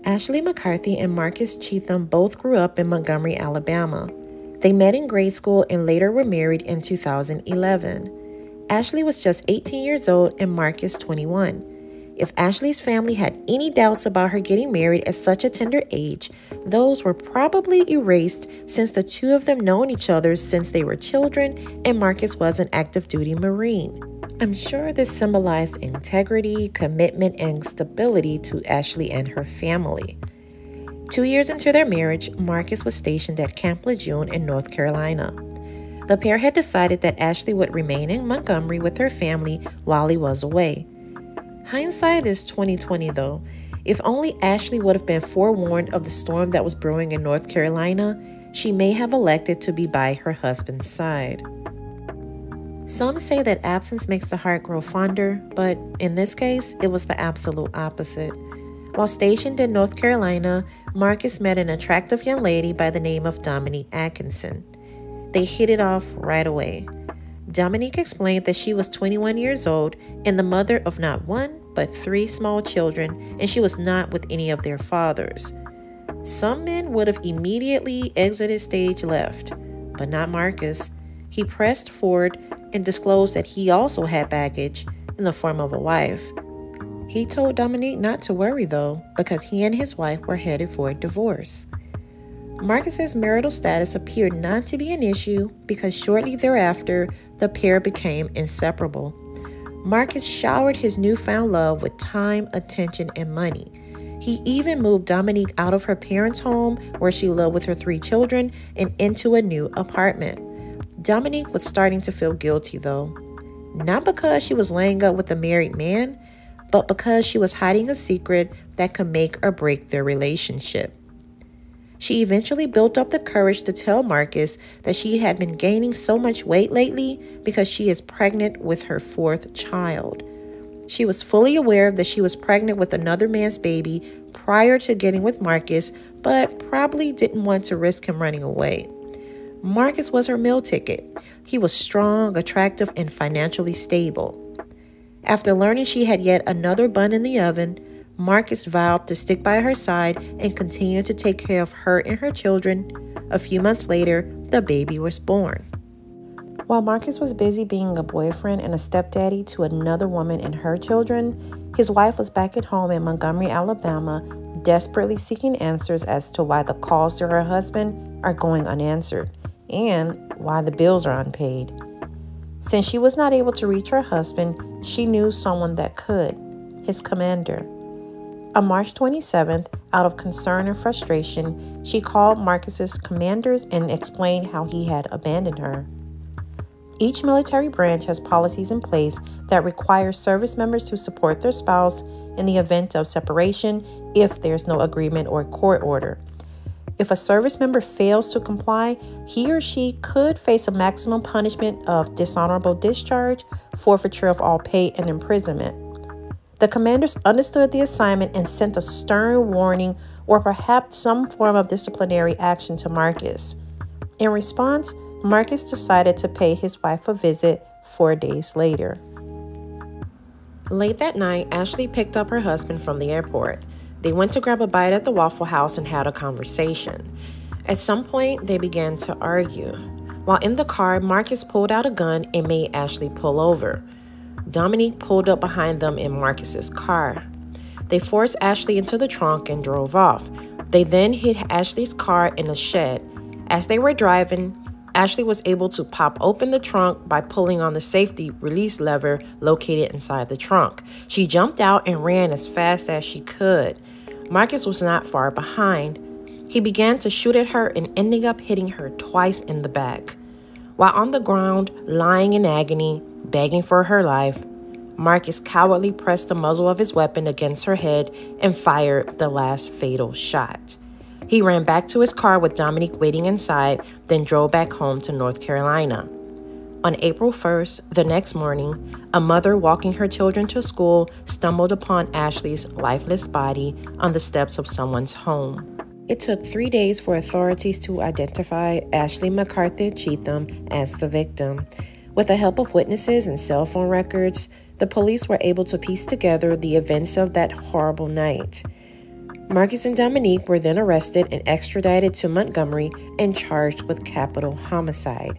Ashley McCarthy and Marcus Cheatham both grew up in Montgomery, Alabama. They met in grade school and later were married in 2011. Ashley was just 18 years old and Marcus 21. If Ashley's family had any doubts about her getting married at such a tender age, those were probably erased since the two of them known each other since they were children and Marcus was an active duty Marine. I'm sure this symbolized integrity, commitment, and stability to Ashley and her family. 2 years into their marriage, Marcus was stationed at Camp Lejeune in North Carolina. The pair had decided that Ashley would remain in Montgomery with her family while he was away. Hindsight is 20/20 though. If only Ashley would have been forewarned of the storm that was brewing in North Carolina, she may have elected to be by her husband's side. Some say that absence makes the heart grow fonder, but in this case, it was the absolute opposite. While stationed in North Carolina, Marcus met an attractive young lady by the name of Dominique Atkinson. They hit it off right away. Dominique explained that she was 21 years old and the mother of not one, but 3 small children, and she was not with any of their fathers. Some men would have immediately exited stage left, but not Marcus. He pressed forward and disclosed that he also had baggage in the form of a wife. He told Dominique not to worry though, because he and his wife were headed for a divorce. Marcus's marital status appeared not to be an issue because shortly thereafter, the pair became inseparable. Marcus showered his newfound love with time, attention, and money. He even moved Dominique out of her parents' home where she lived with her 3 children and into a new apartment. Dominique was starting to feel guilty though, not because she was laying up with a married man, but because she was hiding a secret that could make or break their relationship. She eventually built up the courage to tell Marcus that she had been gaining so much weight lately because she is pregnant with her 4th child. She was fully aware that she was pregnant with another man's baby prior to getting with Marcus, but probably didn't want to risk him running away. Marcus was her meal ticket. He was strong, attractive, and financially stable. After learning she had yet another bun in the oven, Marcus vowed to stick by her side and continue to take care of her and her children. A few months later, the baby was born. While Marcus was busy being a boyfriend and a stepdaddy to another woman and her children, his wife was back at home in Montgomery, Alabama, desperately seeking answers as to why the calls to her husband are going unanswered and why the bills are unpaid. Since she was not able to reach her husband, she knew someone that could, his commander. On March 27th, out of concern and frustration, she called Marcus's commanders and explained how he had abandoned her. Each military branch has policies in place that require service members to support their spouse in the event of separation if there's no agreement or court order. If a service member fails to comply, he or she could face a maximum punishment of dishonorable discharge, forfeiture of all pay, and imprisonment. The commanders understood the assignment and sent a stern warning or perhaps some form of disciplinary action to Marcus. In response, Marcus decided to pay his wife a visit 4 days later. Late that night, Ashley picked up her husband from the airport. They went to grab a bite at the Waffle House and had a conversation. At some point, they began to argue. While in the car, Marcus pulled out a gun and made Ashley pull over. Dominique pulled up behind them in Marcus's car. They forced Ashley into the trunk and drove off. They then hid Ashley's car in a shed. As they were driving, Ashley was able to pop open the trunk by pulling on the safety release lever located inside the trunk. She jumped out and ran as fast as she could. Marcus was not far behind. He began to shoot at her and ended up hitting her twice in the back. While on the ground, lying in agony, begging for her life, Marcus cowardly pressed the muzzle of his weapon against her head and fired the last fatal shot. He ran back to his car with Dominique waiting inside, then drove back home to North Carolina. On April 1st, the next morning, a mother walking her children to school stumbled upon Ashley's lifeless body on the steps of someone's home. It took 3 days for authorities to identify Ashley McCarthy Cheatham as the victim. With the help of witnesses and cell phone records, the police were able to piece together the events of that horrible night. Marcus and Dominique were then arrested and extradited to Montgomery and charged with capital homicide.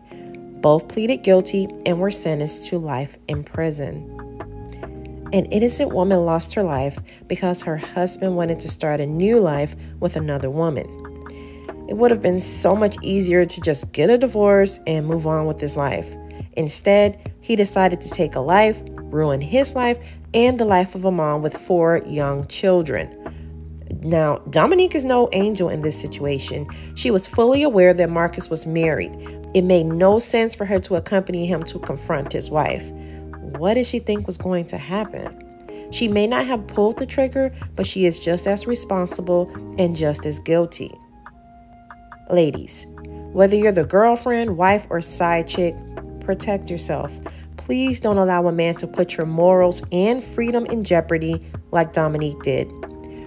Both pleaded guilty and were sentenced to life in prison. An innocent woman lost her life because her husband wanted to start a new life with another woman. It would have been so much easier to just get a divorce and move on with his life. Instead, he decided to take a life, ruin his life, and the life of a mom with 4 young children. Now, Dominique is no angel in this situation. She was fully aware that Marcus was married. It made no sense for her to accompany him to confront his wife. What did she think was going to happen? She may not have pulled the trigger, but she is just as responsible and just as guilty. Ladies, whether you're the girlfriend, wife, or side chick, protect yourself. Please don't allow a man to put your morals and freedom in jeopardy like Dominique did.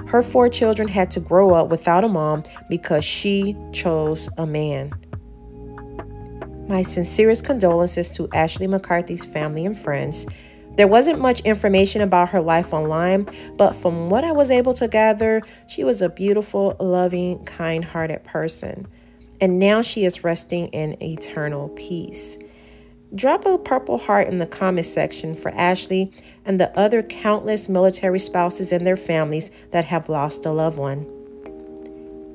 Her 4 children had to grow up without a mom because she chose a man. My sincerest condolences to Ashley McCarthy's family and friends. There wasn't much information about her life online, but from what I was able to gather, she was a beautiful, loving, kind-hearted person. And now she is resting in eternal peace. Drop a purple heart in the comment section for Ashley and the other countless military spouses and their families that have lost a loved one.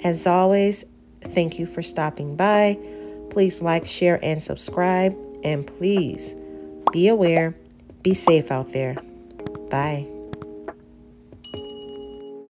As always, thank you for stopping by. Please like, share, and subscribe. And please be aware, be safe out there. Bye.